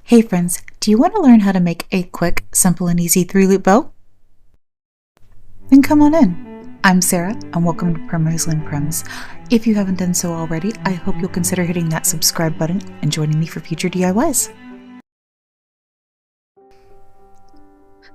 Hey friends, do you want to learn how to make a quick, simple, and easy 3-loop bow? Then come on in. I'm Sarah, and welcome to Primrose Lynn Prims. If you haven't done so already, I hope you'll consider hitting that subscribe button and joining me for future DIYs.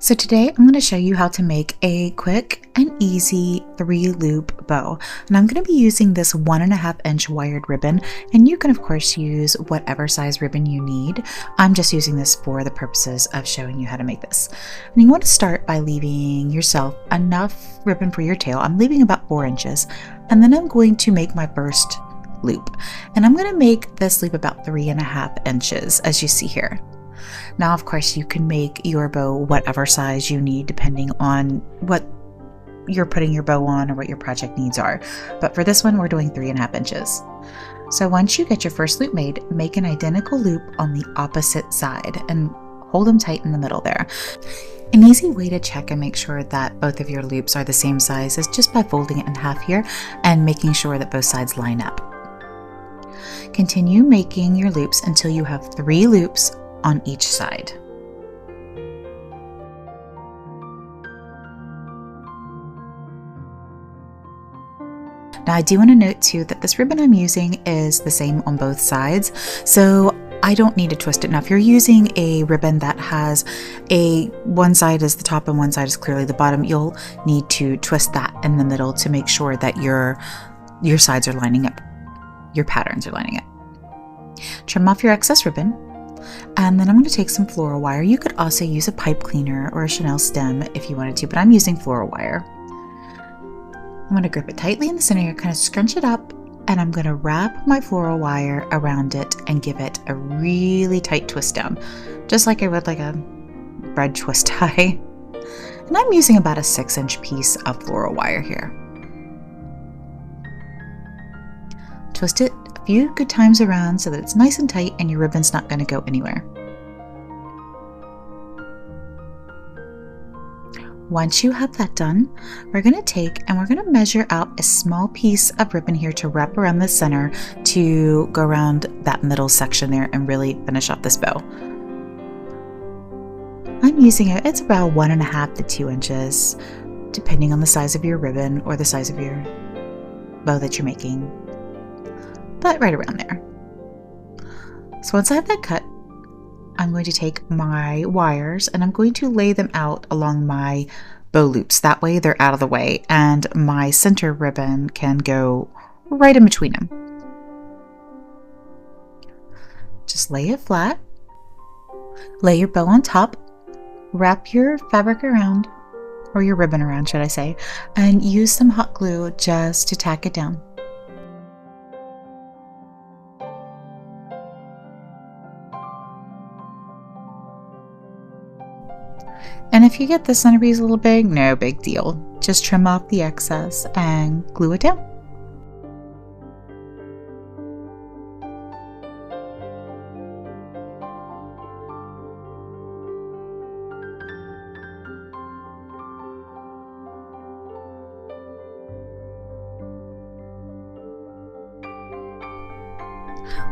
So today I'm going to show you how to make a quick and easy 3-loop bow. And I'm going to be using this 1.5-inch wired ribbon, and you can of course use whatever size ribbon you need. I'm just using this for the purposes of showing you how to make this. And you want to start by leaving yourself enough ribbon for your tail. I'm leaving about 4 inches, and then I'm going to make my first loop. And I'm going to make this loop about 3.5 inches, as you see here. Now, of course, you can make your bow whatever size you need depending on what you're putting your bow on or what your project needs are. But for this one, we're doing 3.5 inches. So once you get your first loop made, make an identical loop on the opposite side and hold them tight in the middle there. An easy way to check and make sure that both of your loops are the same size is just by folding it in half here and making sure that both sides line up. Continue making your loops until you have 3 loops on each side. Now I do want to note too that this ribbon I'm using is the same on both sides, so I don't need to twist it. Now if you're using a ribbon that has one side is the top and one side is clearly the bottom, you'll need to twist that in the middle to make sure that your sides are lining up, your patterns are lining up. Trim off your excess ribbon. And then I'm going to take some floral wire. You could also use a pipe cleaner or a Chanel stem if you wanted to, but I'm using floral wire. I'm going to grip it tightly in the center here, kind of scrunch it up, and I'm going to wrap my floral wire around it and give it a really tight twist down, just like I would like a bread twist tie. And I'm using about a 6-inch piece of floral wire here. Twist it a few good times around so that it's nice and tight and your ribbon's not going to go anywhere. Once you have that done, we're going to take and we're going to measure out a small piece of ribbon here to wrap around the center to go around that middle section there and really finish off this bow. I'm using it's about 1.5 to 2 inches, depending on the size of your ribbon or the size of your bow that you're making. But right around there. So once I have that cut, I'm going to take my wires and I'm going to lay them out along my bow loops. That way they're out of the way and my center ribbon can go right in between them. Just lay it flat. Lay your bow on top. Wrap your fabric around, or your ribbon around, should I say, and use some hot glue just to tack it down. And if you get the centerpiece a little big, no big deal. Just trim off the excess and glue it down.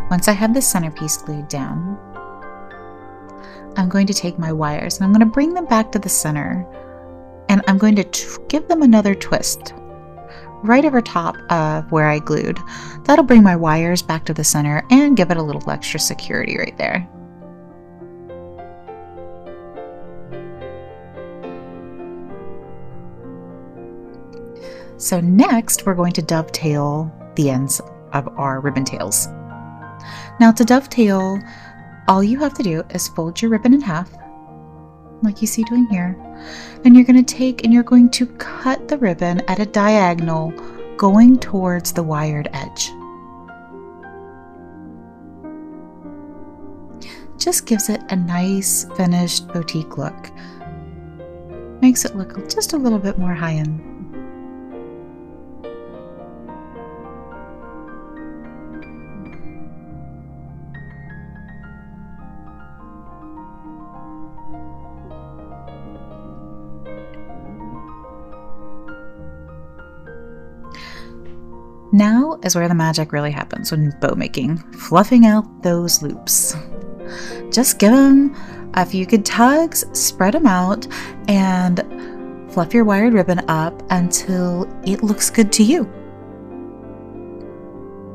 Once I have the centerpiece glued down, I'm going to take my wires and I'm going to bring them back to the center and I'm going to give them another twist right over top of where I glued. That'll bring my wires back to the center and give it a little extra security right there. So next we're going to dovetail the ends of our ribbon tails. Now to dovetail, all you have to do is fold your ribbon in half, like you see doing here, and you're going to take and you're going to cut the ribbon at a diagonal going towards the wired edge. Just gives it a nice finished boutique look. Makes it look just a little bit more high-end. Now is where the magic really happens when bow making, fluffing out those loops. just give them a few good tugs, spread them out, and fluff your wired ribbon up until it looks good to you.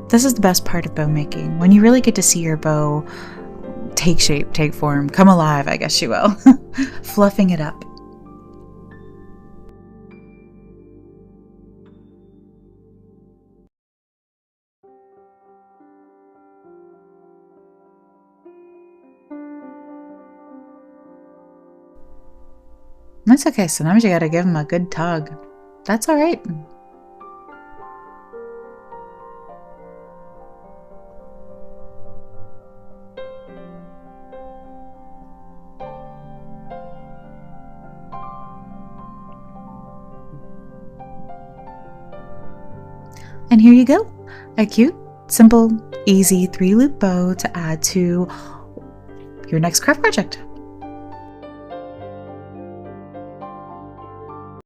This is the best part of bow making, when you really get to see your bow take shape, take form, come alive, I guess you will. Fluffing it up. That's okay, sometimes you gotta give them a good tug. That's all right. And here you go, a cute, simple, easy 3-loop bow to add to your next craft project.